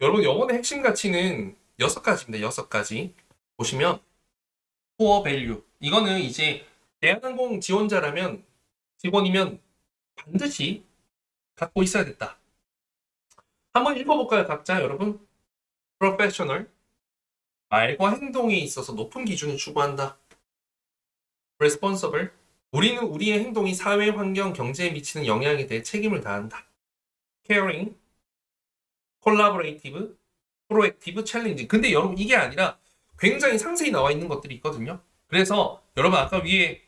여러분, 영혼의 핵심 가치는 6가지입니다. 6가지. 보시면 코어 밸류. 이거는 이제 대한항공 지원자라면 직원이면 반드시 갖고 있어야겠다. 한번 읽어볼까요, 각자 여러분? 프로페셔널. 말과 행동에 있어서 높은 기준을 추구한다. responsible. 우리는 우리의 행동이 사회, 환경, 경제에 미치는 영향에 대해 책임을 다한다. caring. collaborative. proactive, challenging. 근데 여러분 이게 아니라 굉장히 상세히 나와 있는 것들이 있거든요. 그래서 여러분 아까 위에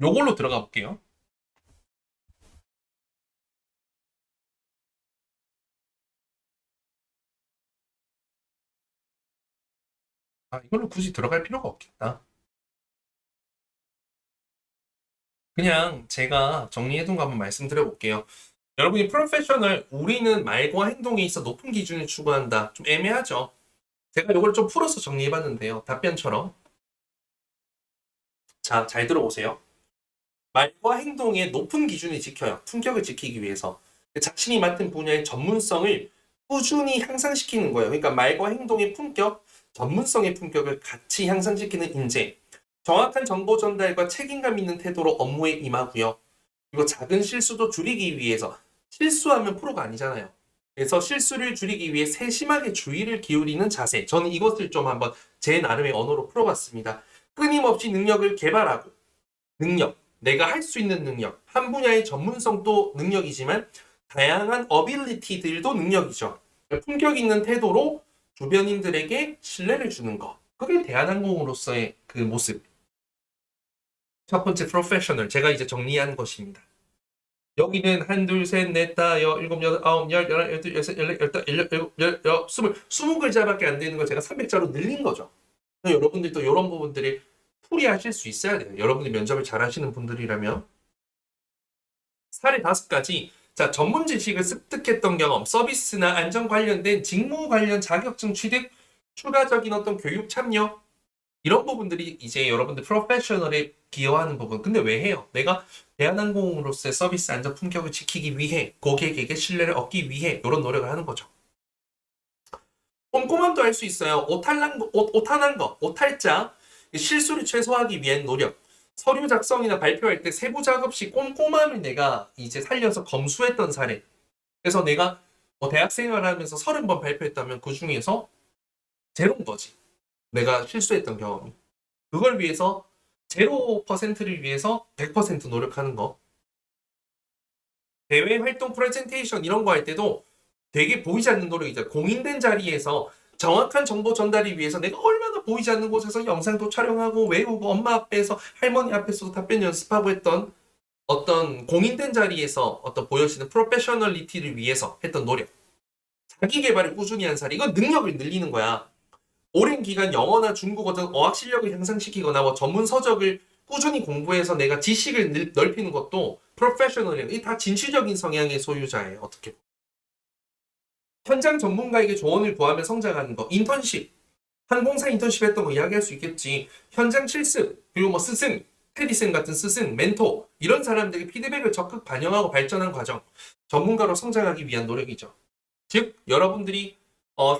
요걸로 들어가 볼게요. 이걸로 굳이 들어갈 필요가 없겠다. 그냥 제가 정리해둔 거 한번 말씀드려 볼게요. 여러분이 프로페셔널, 우리는 말과 행동에 있어 높은 기준을 추구한다. 좀 애매하죠? 제가 이걸 좀 풀어서 정리해봤는데요. 답변처럼. 자, 잘 들어보세요. 말과 행동에 높은 기준을 지켜요. 품격을 지키기 위해서. 자신이 맡은 분야의 전문성을 꾸준히 향상시키는 거예요. 그러니까 말과 행동의 품격, 전문성의 품격을 같이 향상시키는 인재. 정확한 정보 전달과 책임감 있는 태도로 업무에 임하고요. 그리고 작은 실수도 줄이기 위해서 실수하면 프로가 아니잖아요. 그래서 실수를 줄이기 위해 세심하게 주의를 기울이는 자세. 저는 이것을 좀 한번 제 나름의 언어로 풀어봤습니다. 끊임없이 능력을 개발하고 능력, 내가 할 수 있는 능력, 한 분야의 전문성도 능력이지만 다양한 어빌리티들도 능력이죠. 품격 있는 태도로 주변인들에게 신뢰를 주는 것. 그게 대한항공으로서의 그 모습. 첫 번째 프로페셔널. 제가 이제 정리한 것입니다. 여기는 한, 둘, 셋, 넷, 다, 일곱, 여덟, 아홉, 열, 열한, 열둘, 열셋, 열넷, 열다, 열일곱, 스물, 20글자밖에 안 되는 걸 제가 300자로 늘린 거죠. 여러분들도 이런 부분들이 풀이하실 수 있어야 돼요. 여러분들이 면접을 잘 하시는 분들이라면. 사례 5가지. 자, 전문 지식을 습득했던 경험, 서비스나 안전 관련된 직무 관련 자격증 취득, 추가적인 어떤 교육 참여, 이런 부분들이 이제 여러분들 프로페셔널에 기여하는 부분. 근데 왜 해요? 내가 대한항공으로서의 서비스 안전 품격을 지키기 위해, 고객에게 신뢰를 얻기 위해 이런 노력을 하는 거죠. 꼼꼼함도 할 수 있어요. 오탈한 거, 오탈자, 실수를 최소화하기 위한 노력. 서류 작성이나 발표할 때 세부 작업 시 꼼꼼함을 내가 이제 살려서 검수했던 사례. 그래서 내가 대학 생활을 하면서 30번 발표했다면 그 중에서 제로인 거지. 내가 실수했던 경험이. 그걸 위해서 0%를 위해서 100% 노력하는 거. 대외 활동 프레젠테이션 이런 거 할 때도 되게 보이지 않는 노력이죠. 공인된 자리에서 정확한 정보 전달을 위해서 내가 얼마나 보이지 않는 곳에서 영상도 촬영하고 외우고 엄마 앞에서 할머니 앞에서도 답변 연습하고 했던 어떤 공인된 자리에서 어떤 보여지는 프로페셔널리티를 위해서 했던 노력. 자기 개발을 꾸준히 한 사례. 이건 능력을 늘리는 거야. 오랜 기간 영어나 중국어든 어학 실력을 향상시키거나 뭐 전문 서적을 꾸준히 공부해서 내가 지식을 넓히는 것도 프로페셔널이에요. 이 다 진취적인 성향의 소유자예요. 어떻게 보면. 현장 전문가에게 조언을 구하며 성장하는 거. 인턴십. 항공사 인턴십 했던 거 이야기할 수 있겠지. 현장 실습, 그리고 뭐 스승, 테디슨 같은 스승, 멘토 이런 사람들에게 피드백을 적극 반영하고 발전한 과정. 전문가로 성장하기 위한 노력이죠. 즉 여러분들이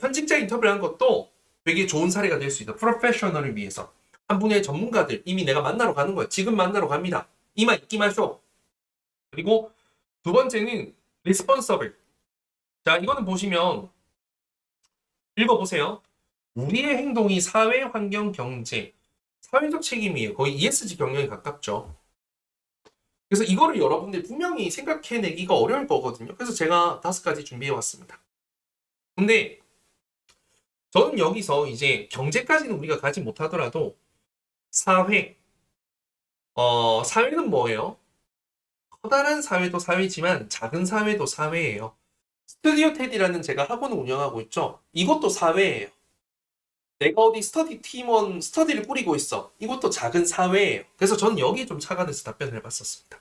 현직자 인터뷰를 한 것도 되게 좋은 사례가 될 수 있다. 프로페셔널을 위해서. 한 분야의 전문가들 이미 내가 만나러 가는 거야. 지금 만나러 갑니다. 이마 잊기 마쇼. 그리고 두 번째는 리스폰서블. 자, 이거는 보시면 읽어보세요. 우리의 행동이 사회, 환경, 경제, 사회적 책임이에요. 거의 ESG 경영에 가깝죠. 그래서 이거를 여러분들 분명히 생각해내기가 어려울 거거든요. 그래서 제가 5가지 준비해왔습니다. 근데 저는 여기서 이제 경제까지는 우리가 가지 못하더라도 사회, 사회는 뭐예요? 커다란 사회도 사회지만 작은 사회도 사회예요. 스튜디오 테디라는 제가 학원을 운영하고 있죠. 이것도 사회예요. 내가 어디 스터디 팀원 스터디를 꾸리고 있어. 이것도 작은 사회예요. 그래서 저는 여기에 좀 착안해서 답변을 해봤었습니다.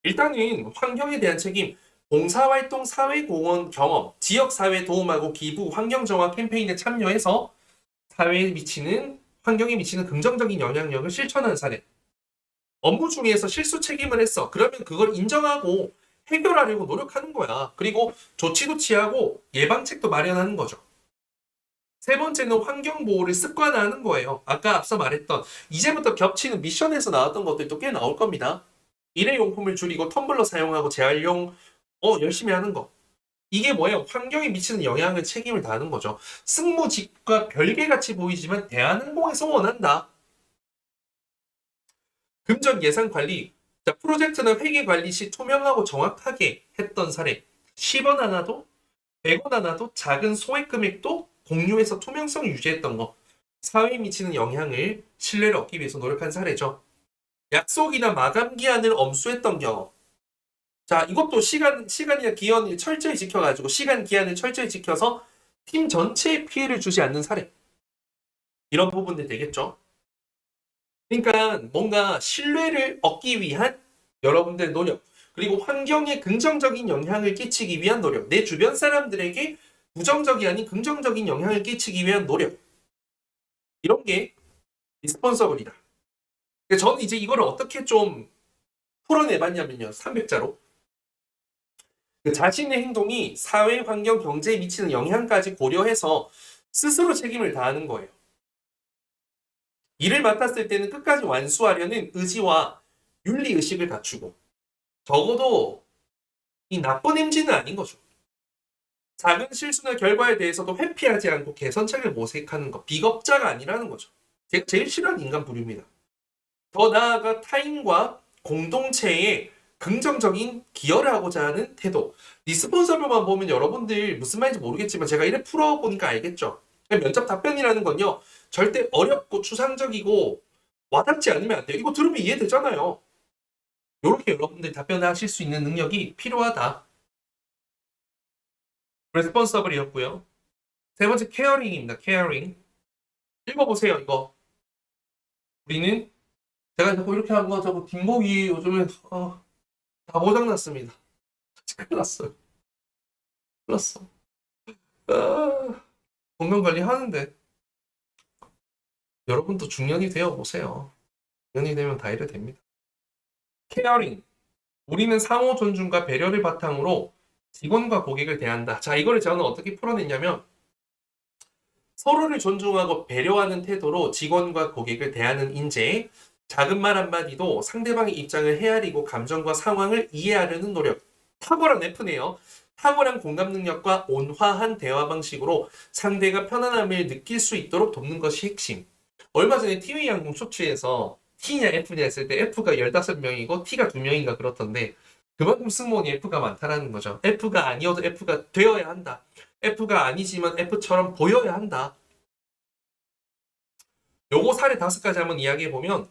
일단은 환경에 대한 책임, 봉사활동, 사회공헌 경험, 지역사회 도움하고 기부, 환경정화 캠페인에 참여해서 사회에 미치는, 환경에 미치는 긍정적인 영향력을 실천하는 사례. 업무 중에서 실수 책임을 했어. 그러면 그걸 인정하고 해결하려고 노력하는 거야. 그리고 조치도 취하고 예방책도 마련하는 거죠. 세 번째는 환경보호를 습관화하는 거예요. 아까 앞서 말했던 이제부터 겹치는 미션에서 나왔던 것들도 꽤 나올 겁니다. 일회용품을 줄이고 텀블러 사용하고 재활용 열심히 하는 거. 이게 뭐예요? 환경에 미치는 영향을 책임을 다하는 거죠. 승무직과 별개같이 보이지만 대한항공에서 원한다. 금전 예산 관리. 자, 프로젝트는 회계 관리 시 투명하고 정확하게 했던 사례. 10원 하나도 100원 하나도 작은 소액 금액도 공유해서 투명성 유지했던 거. 사회에 미치는 영향을 신뢰를 얻기 위해서 노력한 사례죠. 약속이나 마감 기한을 엄수했던 경우. 자, 이것도 시간이나 기한을 철저히 지켜가지고 시간 기한을 철저히 지켜서 팀 전체에 피해를 주지 않는 사례. 이런 부분들 되겠죠. 그러니까 뭔가 신뢰를 얻기 위한 여러분들의 노력, 그리고 환경에 긍정적인 영향을 끼치기 위한 노력, 내 주변 사람들에게 부정적이 아닌 긍정적인 영향을 끼치기 위한 노력. 이런 게 리스폰서블이다. 저는 이제 이거를 어떻게 좀 풀어내봤냐면요. 300자로. 자신의 행동이 사회, 환경, 경제에 미치는 영향까지 고려해서 스스로 책임을 다하는 거예요. 일을 맡았을 때는 끝까지 완수하려는 의지와 윤리의식을 갖추고 적어도 이 나쁜 행진은 아닌 거죠. 작은 실수나 결과에 대해서도 회피하지 않고 개선책을 모색하는 것. 비겁자가 아니라는 거죠. 제가 제일 싫어하는 인간 부류입니다. 더 나아가 타인과 공동체에 긍정적인 기여를 하고자 하는 태도. 리스폰서블만 보면 여러분들 무슨 말인지 모르겠지만 제가 이래 풀어보니까 알겠죠. 면접 답변이라는 건요. 절대 어렵고 추상적이고 와닿지 않으면 안 돼요. 이거 들으면 이해되잖아요. 이렇게 여러분들 답변하실 수 있는 능력이 필요하다. 레스폰서블이었고요. 세 번째 케어링입니다. 케어링. 읽어보세요. 이거. 우리는 제가 자꾸 이렇게 한 거 자꾸 뒷목이 요즘에 다 고장났습니다. 큰일 났어요. 큰일 났어. 건강관리 하는데 여러분도 중년이 되어 보세요. 중년이 되면 다 이래 됩니다. 케어링. 우리는 상호 존중과 배려를 바탕으로 직원과 고객을 대한다. 자, 이거를 저는 어떻게 풀어냈냐면 서로를 존중하고 배려하는 태도로 직원과 고객을 대하는 인재, 작은 말 한마디도 상대방의 입장을 헤아리고 감정과 상황을 이해하려는 노력. 탁월한 F네요. 탁월한 공감 능력과 온화한 대화 방식으로 상대가 편안함을 느낄 수 있도록 돕는 것이 핵심. 얼마 전에 티웨이 항공 쇼츠에서 T냐 F냐 했을 때 F가 15명이고 T가 2명인가 그렇던데 그만큼 승무원이 F가 많다라는 거죠. F가 아니어도 F가 되어야 한다. F가 아니지만 F처럼 보여야 한다. 요거 사례 5가지 한번 이야기해보면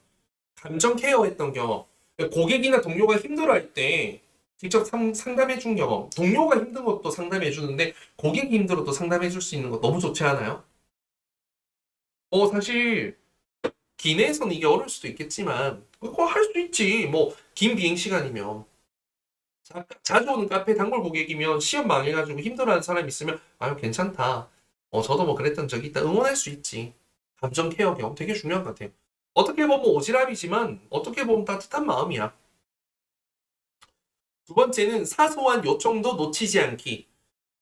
감정 케어했던 경험. 고객이나 동료가 힘들어할 때 직접 상담해준 경험. 동료가 힘든 것도 상담해주는데 고객이 힘들어도 상담해줄 수 있는 거 너무 좋지 않아요? 사실 기내에서는 이게 어려울 수도 있겠지만 그거 할 수 있지. 뭐 긴 비행 시간이면 자주 오는 카페 단골 고객이면 시험 망해가지고 힘들어하는 사람이 있으면 아유 괜찮다. 저도 뭐 그랬던 적이 있다. 응원할 수 있지. 감정 케어 경험 되게 중요한 것 같아요. 어떻게 보면 오지랖이지만 어떻게 보면 따뜻한 마음이야. 두 번째는 사소한 요청도 놓치지 않기.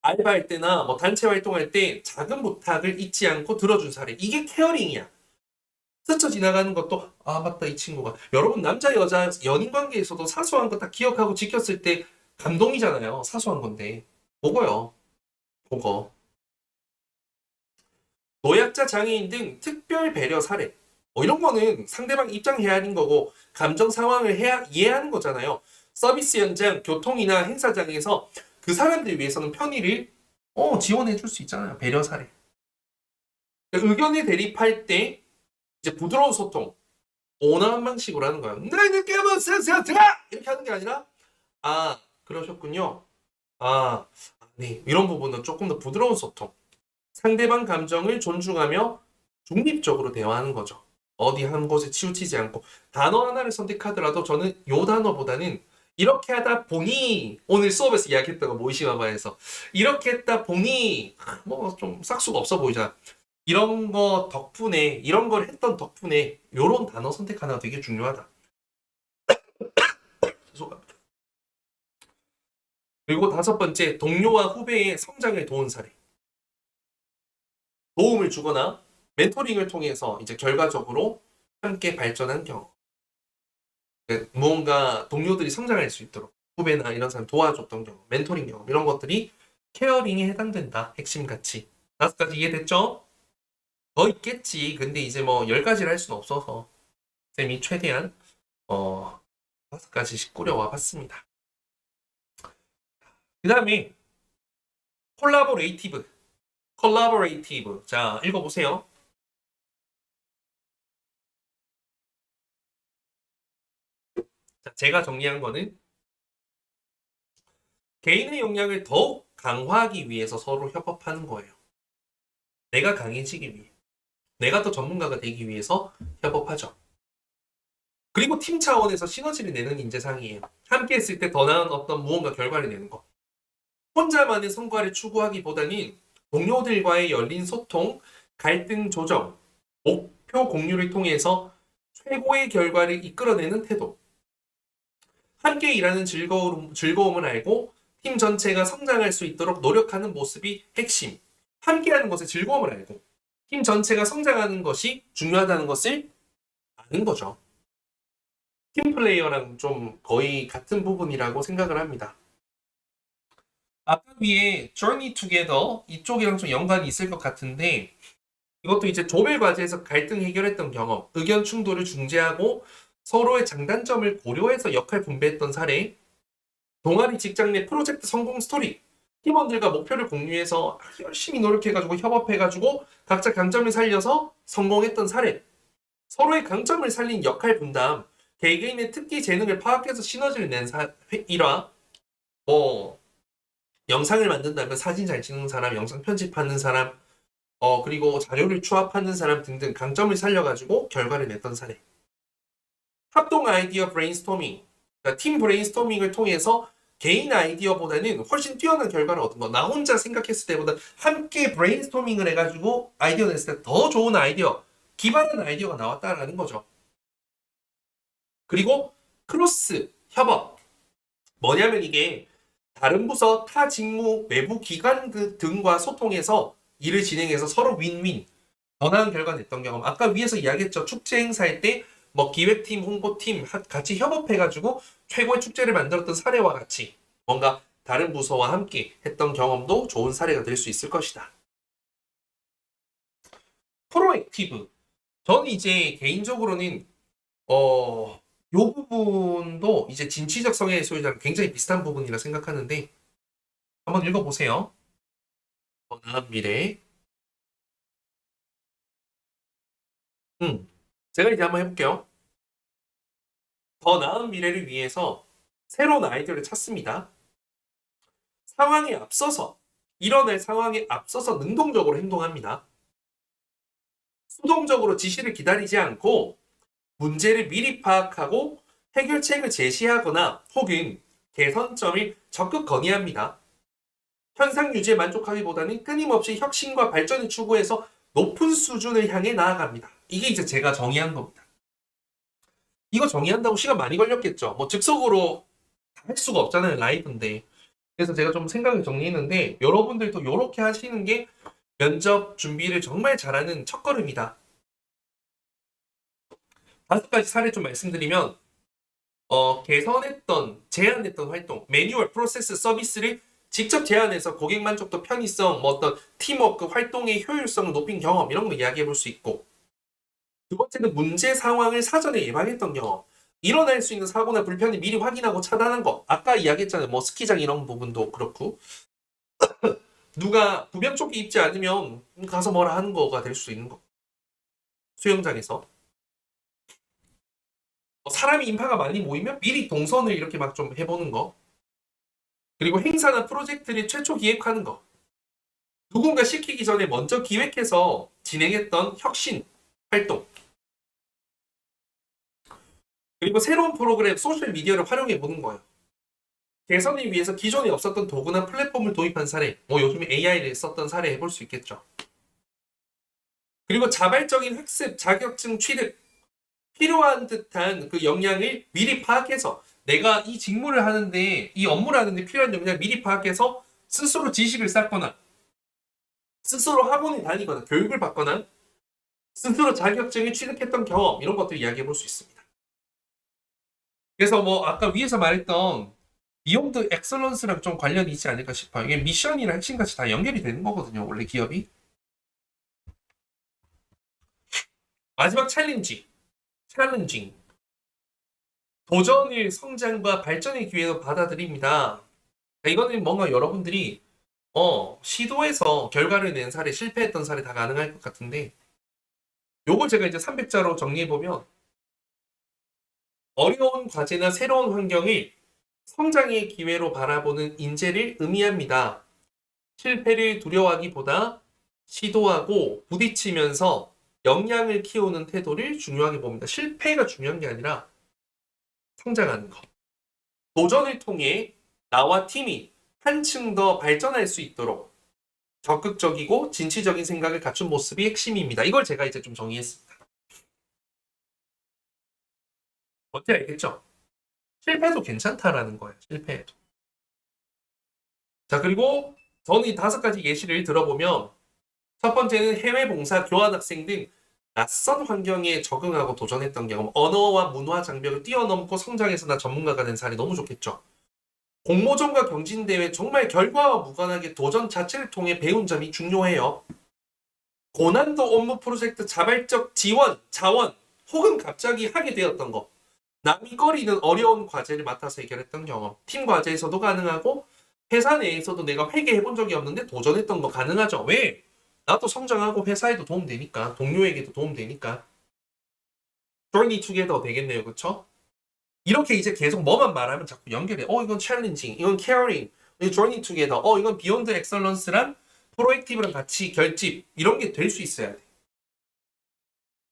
알바할 때나 뭐 단체 활동할 때 작은 부탁을 잊지 않고 들어준 사례. 이게 케어링이야. 스쳐 지나가는 것도 아 맞다 이 친구가. 여러분 남자 여자 연인 관계에서도 사소한 거 딱 기억하고 지켰을 때 감동이잖아요. 사소한 건데. 그거요. 그거. 노약자 장애인 등 특별 배려 사례. 이런 거는 상대방 입장 헤아린 거고 감정 상황을 이해하는 거잖아요. 서비스 현장, 교통이나 행사장에서 그 사람들 위해서는 편의를 지원해 줄 수 있잖아요. 배려 사례. 의견에 대립할 때 이제 부드러운 소통, 온화한 방식으로 하는 거예요. 너희는 깨면 센스야! 이렇게 하는 게 아니라 아 그러셨군요. 네 이런 부분은 조금 더 부드러운 소통. 상대방 감정을 존중하며 중립적으로 대화하는 거죠. 어디 한 곳에 치우치지 않고 단어 하나를 선택하더라도 저는 요 단어보다는 이렇게 하다 보니 오늘 수업에서 이야기했던 거 모이시마바에서 이렇게 했다 보니 뭐 좀 싹수가 없어 보이잖아. 이런 거 덕분에 이런 걸 했던 덕분에 요런 단어 선택 하나 되게 중요하다. 죄송합니다. 그리고 다섯 번째, 동료와 후배의 성장을 도운 사례. 도움을 주거나 멘토링을 통해서 이제 결과적으로 함께 발전한 경험. 무언가 동료들이 성장할 수 있도록 후배나 이런 사람 도와줬던 경험, 멘토링 경험 이런 것들이 케어링에 해당된다. 핵심 가치. 다섯 가지 이해됐죠? 더 있겠지. 근데 이제 뭐 열 가지를 할 수는 없어서 쌤이 최대한 다섯 가지씩 꾸려와 봤습니다. 그 다음에 콜라보레이티브. 자, 읽어보세요. 자, 제가 정리한 거는 개인의 역량을 더욱 강화하기 위해서 서로 협업하는 거예요. 내가 강해지기 위해. 내가 더 전문가가 되기 위해서 협업하죠. 그리고 팀 차원에서 시너지를 내는 인재상이에요. 함께 했을 때 더 나은 어떤 무언가 결과를 내는 거. 혼자만의 성과를 추구하기보다는 동료들과의 열린 소통, 갈등 조정, 목표 공유를 통해서 최고의 결과를 이끌어내는 태도. 함께 일하는 즐거움을 알고 팀 전체가 성장할 수 있도록 노력하는 모습이 핵심. 함께하는 것의 즐거움을 알고 팀 전체가 성장하는 것이 중요하다는 것을 아는 거죠. 팀 플레이어랑 좀 거의 같은 부분이라고 생각을 합니다. 아까 위에 Journey Together 이쪽이랑 좀 연관이 있을 것 같은데 이것도 이제 조별 과제에서 갈등 해결했던 경험, 의견 충돌을 중재하고 서로의 장단점을 고려해서 역할 분배했던 사례, 동아리 직장 내 프로젝트 성공 스토리, 팀원들과 목표를 공유해서 열심히 노력해가지고 협업해가지고 각자 강점을 살려서 성공했던 사례, 서로의 강점을 살린 역할 분담, 개개인의 특기 재능을 파악해서 시너지를 낸 일화, 영상을 만든다면 사진 잘 찍는 사람, 영상 편집하는 사람, 그리고 자료를 추합하는 사람 등등 강점을 살려가지고 결과를 냈던 사례. 합동 아이디어 브레인스토밍, 그러니까 팀 브레인스토밍을 통해서 개인 아이디어보다는 훨씬 뛰어난 결과를 얻은 거. 나 혼자 생각했을 때보다 함께 브레인스토밍을 해가지고 아이디어 냈을 때 더 좋은 아이디어, 기발한 아이디어가 나왔다라는 거죠. 그리고 크로스 협업. 뭐냐면 이게 다른 부서, 타 직무, 외부 기관 등과 소통해서 일을 진행해서 서로 윈윈, 더 나은 결과 냈던 경험. 아까 위에서 이야기했죠. 축제 행사할 때 뭐 기획팀, 홍보팀 같이 협업해가지고 최고의 축제를 만들었던 사례와 같이 뭔가 다른 부서와 함께 했던 경험도 좋은 사례가 될 수 있을 것이다. 프로액티브. 저는 이제 개인적으로는 요 부분도 이제 진취적 성의 소유자랑 굉장히 비슷한 부분이라 생각하는데 한번 읽어보세요. 더 나은 미래. 제가 이제 한번 해볼게요. 더 나은 미래를 위해서 새로운 아이디어를 찾습니다. 상황에 앞서서, 일어날 상황에 앞서서 능동적으로 행동합니다. 수동적으로 지시를 기다리지 않고 문제를 미리 파악하고 해결책을 제시하거나 혹은 개선점을 적극 건의합니다. 현상 유지에 만족하기보다는 끊임없이 혁신과 발전을 추구해서 높은 수준을 향해 나아갑니다. 이게 이제 제가 정의한 겁니다. 이거 정의한다고 시간 많이 걸렸겠죠. 뭐 즉석으로 할 수가 없잖아요. 라이브인데. 그래서 제가 좀 생각을 정리했는데 여러분들도 이렇게 하시는 게 면접 준비를 정말 잘하는 첫걸음이다. 다섯 가지 사례 좀 말씀드리면 개선했던, 제안했던 활동, 매뉴얼, 프로세스, 서비스를 직접 제안해서 고객 만족도, 편의성, 뭐 어떤 팀워크, 활동의 효율성을 높인 경험 이런 거 이야기해 볼 수 있고 두 번째는 문제 상황을 사전에 예방했던 경험. 일어날 수 있는 사고나 불편을 미리 확인하고 차단한 거. 아까 이야기했잖아요. 뭐 스키장 이런 부분도 그렇고. 누가 구명조끼 입지 않으면 가서 뭐라 하는 거가 될 수 있는 거. 수영장에서. 사람이 인파가 많이 모이면 미리 동선을 이렇게 막 좀 해보는 거. 그리고 행사나 프로젝트를 최초 기획하는 거. 누군가 시키기 전에 먼저 기획해서 진행했던 혁신 활동. 그리고 새로운 프로그램, 소셜미디어를 활용해 보는 거예요. 개선을 위해서 기존에 없었던 도구나 플랫폼을 도입한 사례, 뭐 요즘에 AI를 썼던 사례 해볼 수 있겠죠. 그리고 자발적인 학습, 자격증 취득, 필요한 듯한 그 역량을 미리 파악해서 내가 이 직무를 하는데 이 업무를 하는데 필요한 역량을 미리 파악해서 스스로 지식을 쌓거나 스스로 학원에 다니거나 교육을 받거나 스스로 자격증을 취득했던 경험 이런 것들 이야기해 볼 수 있습니다. 그래서 뭐 아까 위에서 말했던 비욘드 엑설런스랑 좀 관련이 있지 않을까 싶어요. 이게 미션이랑 핵심같이 다 연결이 되는 거거든요. 원래 기업이. 마지막 챌린징. 도전을 성장과 발전의 기회로 받아들입니다. 이거는 뭔가 여러분들이 시도해서 결과를 낸 사례, 실패했던 사례 다 가능할 것 같은데 요걸 제가 이제 300자로 정리해보면 어려운 과제나 새로운 환경을 성장의 기회로 바라보는 인재를 의미합니다. 실패를 두려워하기보다 시도하고 부딪히면서 역량을 키우는 태도를 중요하게 봅니다. 실패가 중요한 게 아니라 성장하는 것. 도전을 통해 나와 팀이 한층 더 발전할 수 있도록 적극적이고 진취적인 생각을 갖춘 모습이 핵심입니다. 이걸 제가 이제 좀 정리했습니다. 어떻게 알겠죠? 실패도 괜찮다라는 거예요. 실패해도. 자, 그리고 저는 이 5가지 예시를 들어보면 첫 번째는 해외 봉사, 교환학생 등 낯선 환경에 적응하고 도전했던 경험, 언어와 문화 장벽을 뛰어넘고 성장해서 나 전문가가 된 사례 너무 좋겠죠. 공모전과 경진대회 정말 결과와 무관하게 도전 자체를 통해 배운 점이 중요해요. 고난도 업무 프로젝트 자발적 지원, 자원 혹은 갑자기 하게 되었던 거. 남이 꺼리는 어려운 과제를 맡아서 해결했던 경험. 팀 과제에서도 가능하고 회사 내에서도 내가 회계해 본 적이 없는데 도전했던 거 가능하죠. 왜? 나도 성장하고 회사에도 도움되니까, 동료에게도 도움되니까. journey together 되겠네요. 그쵸? 이렇게 이제 계속 뭐만 말하면 자꾸 연결해. 이건 challenging, 이건 caring, 이건 journey together, 이건 beyond excellence랑 프로액티브랑 같이 결집, 이런 게 될 수 있어야 돼.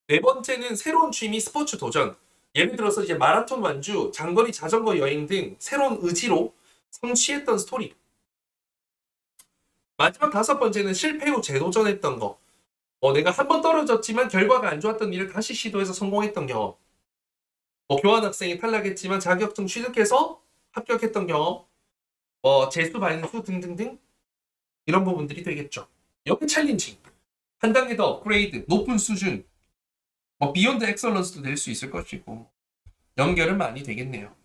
네 번째는 새로운 취미 스포츠 도전. 예를 들어서 이제 마라톤 완주, 장거리 자전거 여행 등 새로운 의지로 성취했던 스토리. 마지막 5번째는 실패 후 재도전했던 거. 내가 한 번 떨어졌지만 결과가 안 좋았던 일을 다시 시도해서 성공했던 경험. 교환학생이 탈락했지만 자격증 취득해서 합격했던 경험. 재수 반수 등등등 이런 부분들이 되겠죠. 여기 챌린징. 한 단계 더 업그레이드, 높은 수준. 비욘드 엑설런스도 될 수 있을 것이고 연결은 많이 되겠네요.